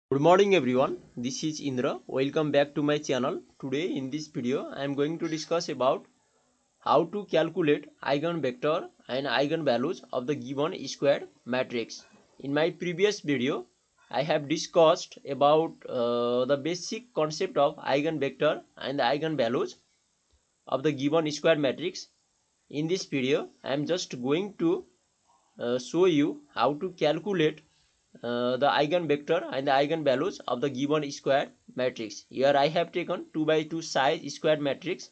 Good morning everyone, this is Indra. Welcome back to my channel. Today in this video I am going to discuss about how to calculate eigenvector and eigenvalues of the given squared matrix. In my previous video I have discussed about the basic concept of eigenvector and the eigenvalues of the given squared matrix. In this video I am just going to show you how to calculate the eigenvector and the eigenvalues of the given square matrix. Here I have taken 2 by 2 size square matrix,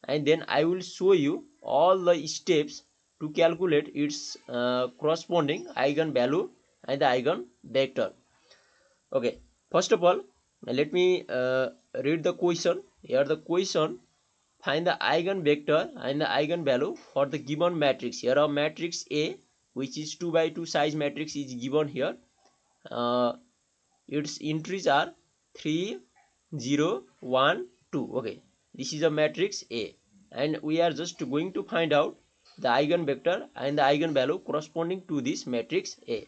and then I will show you all the steps to calculate its corresponding eigenvalue and the eigenvector. Okay, first of all let me read the question. Here the question: find the eigenvector and the eigenvalue for the given matrix. Here a matrix A, which is 2 by 2 size matrix, is given here. Its entries are 3, 0, 1, 2. Okay, this is a matrix A, and we are just going to find out the eigenvector and the eigenvalue corresponding to this matrix A.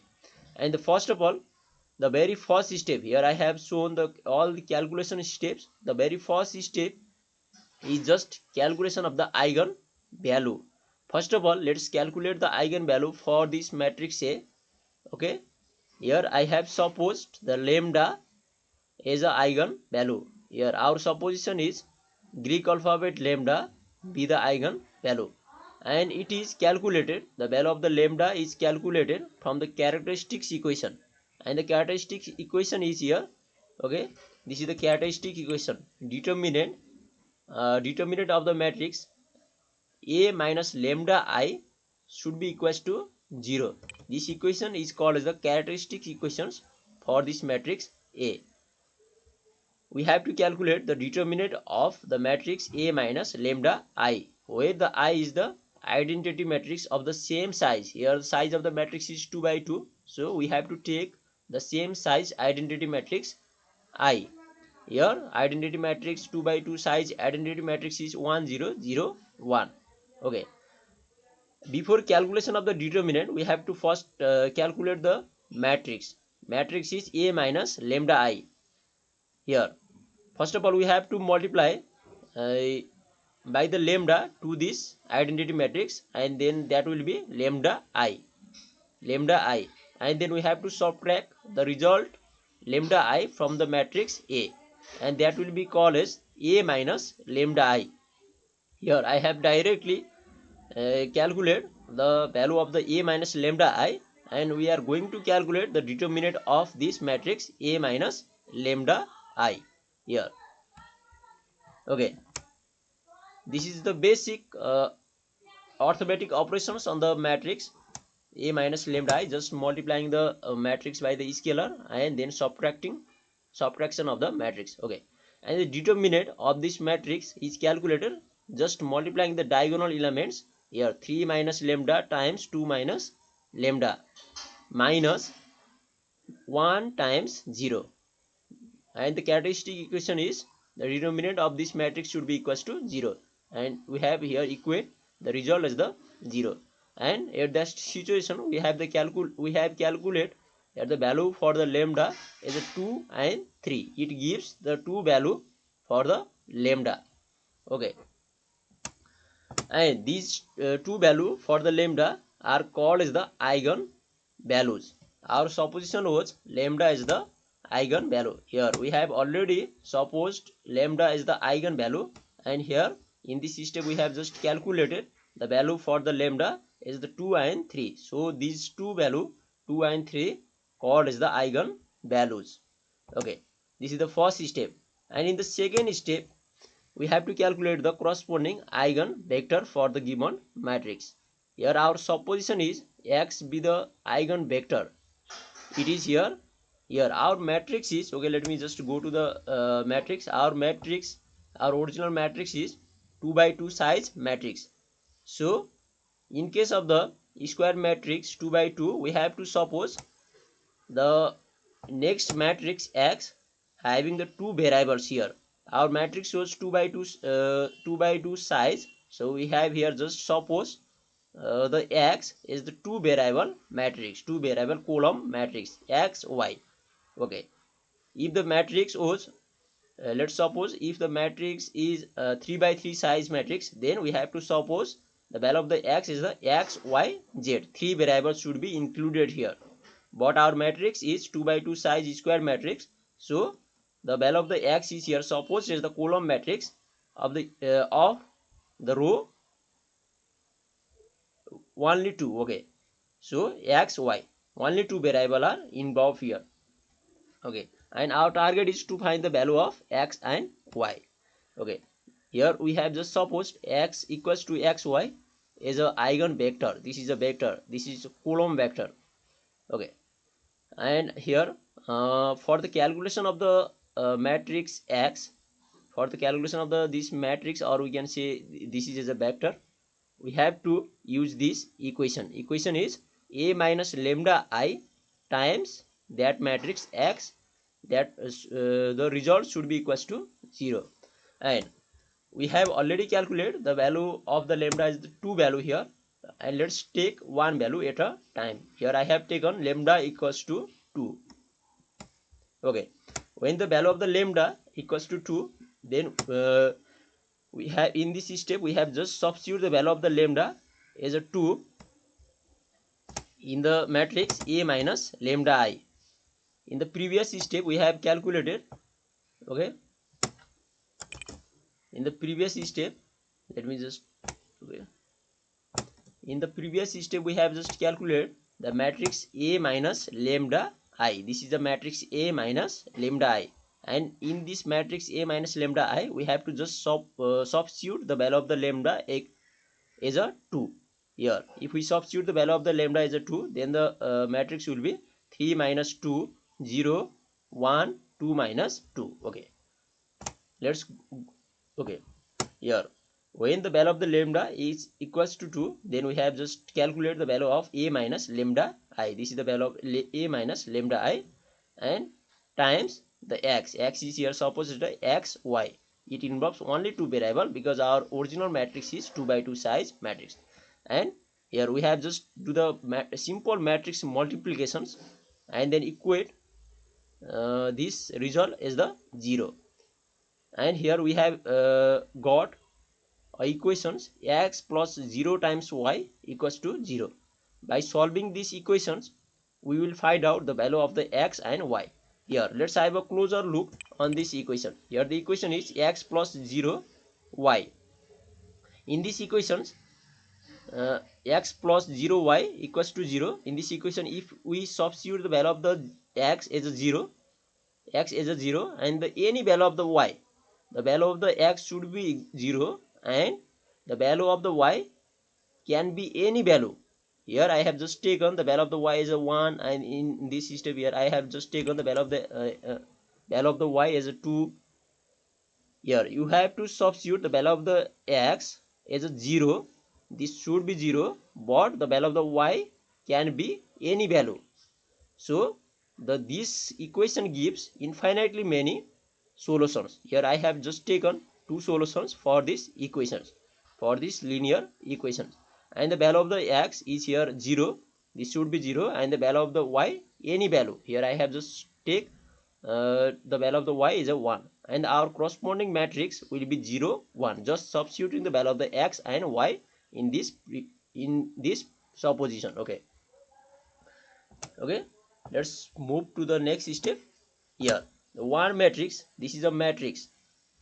And first of all, the very first step, here I have shown all the calculation steps. The very first step is just calculation of the eigenvalue. First of all, let's calculate the eigenvalue for this matrix A. Okay, here I have supposed the lambda as a eigenvalue. Here our supposition is Greek alphabet lambda be the eigenvalue, and it is calculated, the value of the lambda is calculated from the characteristics equation, and the characteristics equation is here. Okay, this is the characteristic equation. Determinant of the matrix A minus lambda I should be equals to 0. This equation is called as the characteristic equations for this matrix A. We have to calculate the determinant of the matrix A minus lambda I, where the I is the identity matrix of the same size. Here the size of the matrix is 2 by 2, so we have to take the same size identity matrix I. Here identity matrix 2 by 2 size identity matrix is 1 0 0 1. Okay, before calculation of the determinant we have to first calculate the matrix is A minus lambda I. Here first of all we have to multiply uh, by the lambda to this identity matrix, and then that will be lambda I, and then we have to subtract the result lambda I from the matrix A, and that will be called as A minus lambda I. Here I have directly calculate the value of the A minus lambda I, and we are going to calculate the determinant of this matrix A minus lambda I here. Okay, this is the basic arithmetic operations on the matrix A minus lambda I, just multiplying the matrix by the scalar and then subtraction of the matrix. Okay, and the determinant of this matrix is calculated just multiplying the diagonal elements. Here 3 minus lambda times 2 minus lambda minus 1 times 0, and the characteristic equation is the determinant of this matrix should be equals to 0, and we have here equate the result as the 0, and at that situation we have calculate that the value for the lambda is a 2 and 3. It gives the 2 value for the lambda. Okay, and these two value for the lambda are called as the eigen values. Our supposition was lambda is the eigen value. Here we have already supposed lambda is the eigen value, and here in this system we have just calculated the value for the lambda is the 2 and 3. So these two value 2 and 3 called as the eigen values. Okay, this is the first step, and in the second step we have to calculate the corresponding eigenvector for the given matrix. Here our supposition is x be the eigenvector. It is here. Here our matrix is, okay, let me just go to the matrix. Our original matrix is 2 by 2 size matrix. So in case of the square matrix 2 by 2, we have to suppose the next matrix X having the two variables. Here our matrix shows 2 by 2 size, so we have here just suppose the X is the two variable column matrix X Y. Okay, if the matrix was let's suppose if the matrix is 3 by 3 size matrix, then we have to suppose the value of the x is the x, y, z. Three variables should be included here. But our matrix is 2 by 2 size square matrix, so the value of the x is here. Suppose is the column matrix of the row only 2. Okay, so x, y, only two variable are involved here. Okay, and our target is to find the value of x and y. Okay, here we have just supposed x equals to xy is a eigenvector. This is a vector, this is a column vector. Okay, and here for the calculation of the matrix x, for the calculation of the this matrix, or we can say this is a vector, we have to use this equation is a minus lambda I times that matrix x, that the result should be equals to 0. And we have already calculated the value of the lambda is the 2 value here, and let's take one value at a time. Here I have taken lambda equals to 2. Okay, when the value of the lambda equals to 2, then we have in this step we have just substitute the value of the lambda as a 2 in the matrix A minus lambda I. In the previous step we have calculated, okay, in the previous step, let me just, okay, in the previous step we have just calculated the matrix A minus lambda I. This is the matrix A minus lambda I, and in this matrix A minus lambda I we have to just substitute the value of the lambda as a 2 here. If we substitute the value of the lambda as a 2, then the matrix will be 3 minus 2 0 1 2 minus 2. Okay, let's, okay, here when the value of the lambda is equals to 2, then we have just calculate the value of a minus lambda I. This is the value of a minus lambda I, and times the x is here, suppose the x, y. It involves only two variable because our original matrix is 2 by 2 size matrix. And here we have just do the simple matrix multiplications and then equate this result is the 0. And here we have got equations x plus 0 times y equals to 0. By solving these equations we will find out the value of the x and y. Here let's have a closer look on this equation. Here the equation is x plus 0 y. In these equations x plus 0 y equals to 0. In this equation if we substitute the value of the x as a 0, and any value of the y, the value of the x should be 0 and the value of the y can be any value. Here I have just taken the value of the y as a 1, and in this step here I have just taken the value of the y as a 2. Here you have to substitute the value of the x as a 0. This should be 0, but the value of the y can be any value. So this equation gives infinitely many solutions. Here I have just taken two solutions for these equations, for this linear equations, and the value of the x is here 0. This should be 0, and the value of the y any value. Here I have just take the value of the y is a 1, and our corresponding matrix will be 0 1. Just substituting the value of the x and y in this supposition. Okay, let's move to the next step. Here the one matrix, this is a matrix,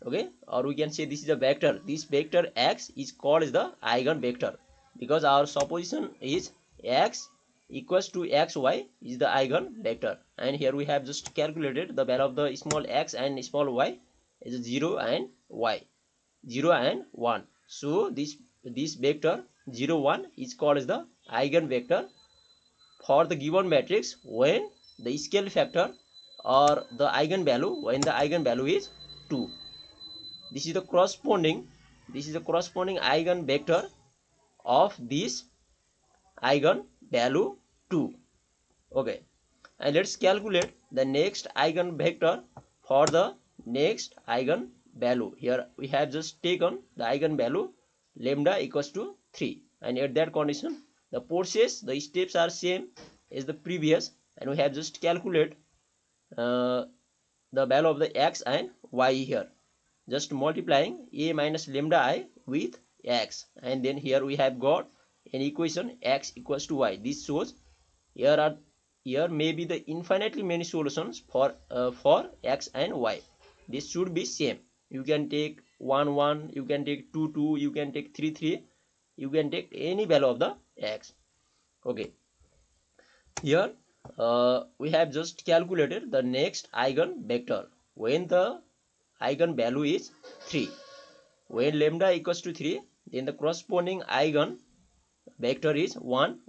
okay, or we can say this is a vector. This vector x is called as the eigenvector because our supposition is x equals to xy is the eigenvector. And here we have just calculated the value of the small x and small y is 0 and y, 0 and 1. So this vector 0 1 is called as the eigenvector for the given matrix when the scale factor or the eigenvalue, when the eigenvalue is 2. This is the corresponding eigenvector of this eigenvalue 2. Okay, and let's calculate the next eigenvector for the next eigenvalue. Here we have just taken the eigenvalue lambda equals to 3, and at that condition the steps are same as the previous, and we have just calculate the value of the x and y here. Just multiplying a minus lambda I with x, and then here we have got an equation x equals to y. This shows here may be the infinitely many solutions for x and y. This should be same. You can take 1 1, you can take 2 2, you can take 3 3, you can take any value of the x. Okay, here we have just calculated the next eigen vector when the eigen value is 3. When lambda equals to 3, then the corresponding eigen vector is 1